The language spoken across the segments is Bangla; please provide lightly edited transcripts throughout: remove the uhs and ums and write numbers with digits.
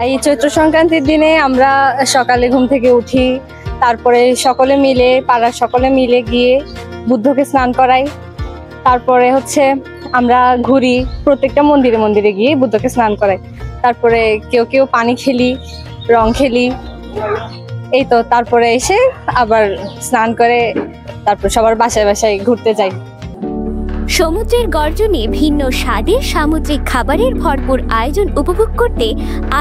এই চৈত্র সংক্রান্তির দিনে আমরা সকালে ঘুম থেকে উঠি, তারপরে সকলে মিলে পাড়ার সকলে মিলে গিয়ে বুদ্ধকে স্নান করাই। তারপরে হচ্ছে আমরা ঘুরি, প্রত্যেকটা মন্দিরে মন্দিরে গিয়ে বুদ্ধকে স্নান করাই। তারপরে কেউ কেউ পানি খেলি, রং খেলি, এই তো। তারপরে এসে আবার স্নান করে তারপর সবার বাসায় বাসায় ঘুরতে যাই। সমুদ্রের গর্জনে ভিন্ন স্বাদের সামুদ্রিক খাবারের ভরপুর আয়োজন উপভোগ করতে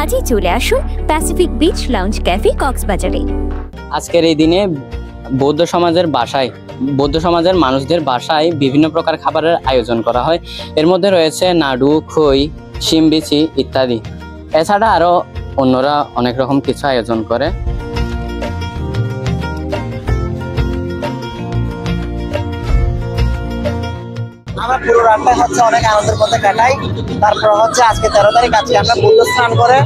আজই চলে আসুন প্যাসিফিক বিচ লাউঞ্জ ক্যাফে কক্সবাজারে। আজকের এই দিনে বৌদ্ধ সমাজের মানুষদের বাসায় বিভিন্ন প্রকার খাবারের আয়োজন করা হয়। এর মধ্যে রয়েছে নাড়ু, খই, শিম বিচি ইত্যাদি। এছাড়া আরো অন্যরা অনেক রকম কিছু আয়োজন করে। আমরা পুরো রাতটাই হচ্ছে অনেক আনন্দের মধ্যে কাটাই। তারপর হচ্ছে আজকে 13 তারিখ, আজকে আমরা বুদ্ধ স্নান করে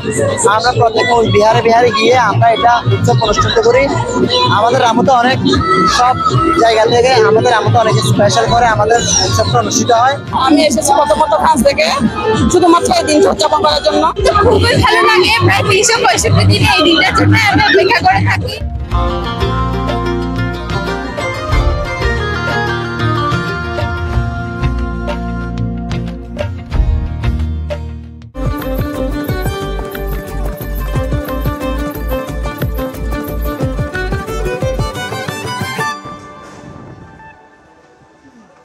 আমরা প্রত্যেক বিহারে বিহারে গিয়ে আমরা এটা উৎসব অনুষ্ঠিত করি। আমাদের রামুতে অনেক সব জায়গা থেকে আমাদের রামুতে অনেক স্পেশাল করে আমাদের উৎসবটা অনুষ্ঠিত হয়। আমি এসেছি কত ফ্রান্স থেকে শুধুমাত্র এই দিন উদযাপন করার জন্য। খুবই ভালো লাগে, প্রায় ৩৬৫ দিন এই দিনটার জন্য আমরা অপেক্ষা করে থাকি।